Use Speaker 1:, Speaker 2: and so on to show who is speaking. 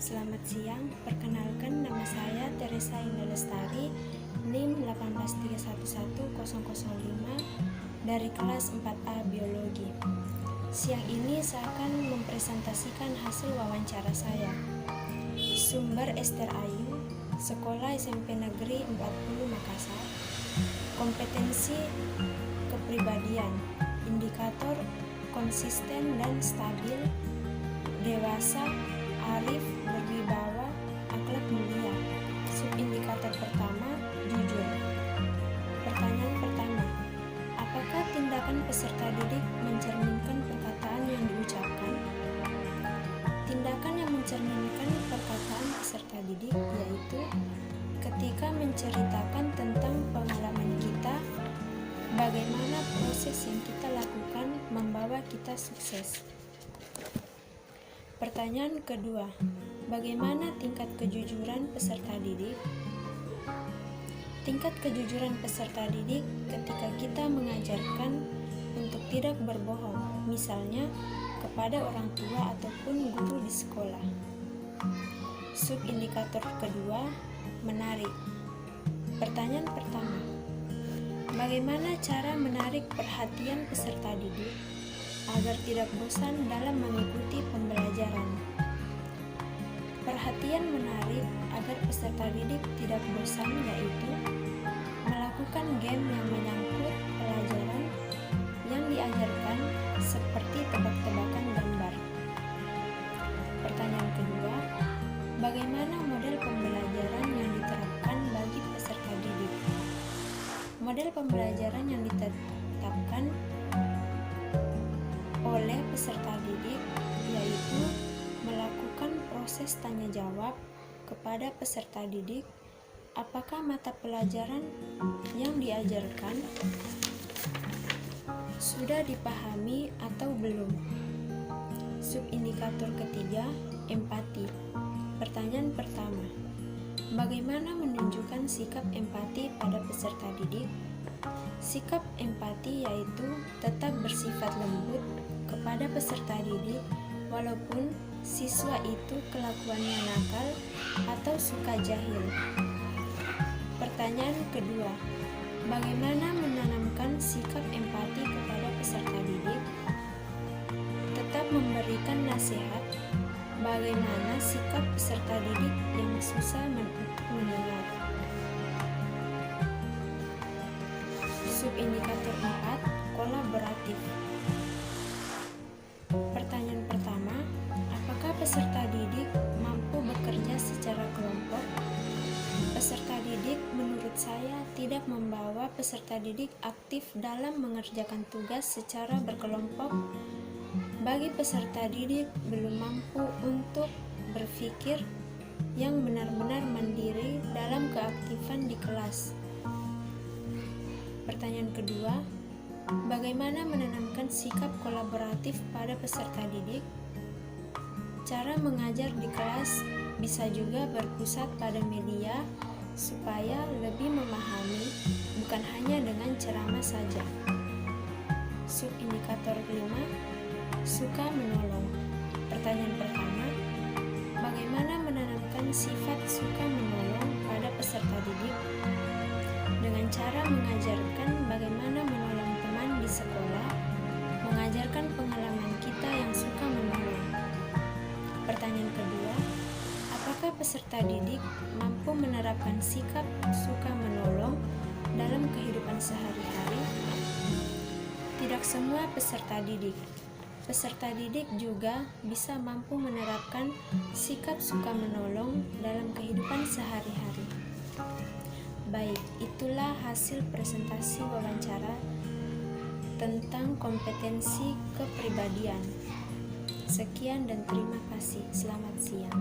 Speaker 1: Selamat siang, perkenalkan nama saya Teresa Indah Lestari, NIM 183110005 dari kelas 4A Biologi. Siang ini saya akan mempresentasikan hasil wawancara saya. Sumber Ester Ayu, Sekolah SMP Negeri 40 Makassar. Kompetensi kepribadian, indikator konsisten dan stabil, dewasa, arif, berwibawa, akhlak mulia. Subindikator pertama, jujur. Pertanyaan pertama, apakah tindakan peserta didik mencerminkan perkataan yang diucapkan? Tindakan yang mencerminkan perkataan peserta didik yaitu ketika menceritakan tentang pengalaman kita, bagaimana proses yang kita lakukan membawa kita sukses. Pertanyaan kedua, bagaimana tingkat kejujuran peserta didik? Tingkat kejujuran peserta didik ketika kita mengajarkan untuk tidak berbohong, misalnya kepada orang tua ataupun guru di sekolah. Subindikator kedua, menarik. Pertanyaan pertama, bagaimana cara menarik perhatian peserta didik agar tidak bosan dalam mengikuti pembelajaran? Perhatian menarik agar peserta didik tidak bosan yaitu melakukan game yang menyangkut pelajaran yang diajarkan seperti tebak-tebakan gambar. Pertanyaan kedua, bagaimana model pembelajaran yang diterapkan bagi peserta didik? Model pembelajaran yang ditetapkan oleh peserta didik yaitu melakukan proses tanya jawab kepada peserta didik apakah mata pelajaran yang diajarkan sudah dipahami atau belum. Subindikator ketiga, empati. Pertanyaan pertama, bagaimana menunjukkan sikap empati pada peserta didik? Sikap empati yaitu tetap bersifat lembut kepada peserta didik walaupun siswa itu kelakuannya nakal atau suka jahil. Pertanyaan kedua, bagaimana menanamkan sikap empati kepada peserta didik? Tetap memberikan nasihat bagaimana sikap peserta didik yang susah mendengar. Subindikator 4, kolaboratif. Pertanyaan pertama, apakah peserta didik mampu bekerja secara kelompok? Peserta didik menurut saya tidak membawa peserta didik aktif dalam mengerjakan tugas secara berkelompok. Bagi peserta didik belum mampu untuk berpikir yang benar-benar mandiri dalam keaktifan di kelas. Pertanyaan kedua, bagaimana menanamkan sikap kolaboratif pada peserta didik? Cara mengajar di kelas bisa juga berpusat pada media supaya lebih memahami, bukan hanya dengan ceramah saja. Subindikator 5, suka menolong. Pertanyaan pertama, bagaimana menanamkan sifat suka menolong pada peserta didik? Dengan cara mengajarkan bagaimana menolong teman di sekolah, mengajarkan pengalaman kita yang suka menolong. Pertanyaan kedua, apakah peserta didik mampu menerapkan sikap suka menolong dalam kehidupan sehari-hari? Tidak semua peserta didik. Peserta didik juga bisa mampu menerapkan sikap suka menolong dalam kehidupan sehari-hari. Baik, itulah hasil presentasi wawancara tentang kompetensi kepribadian. Sekian dan terima kasih. Selamat siang.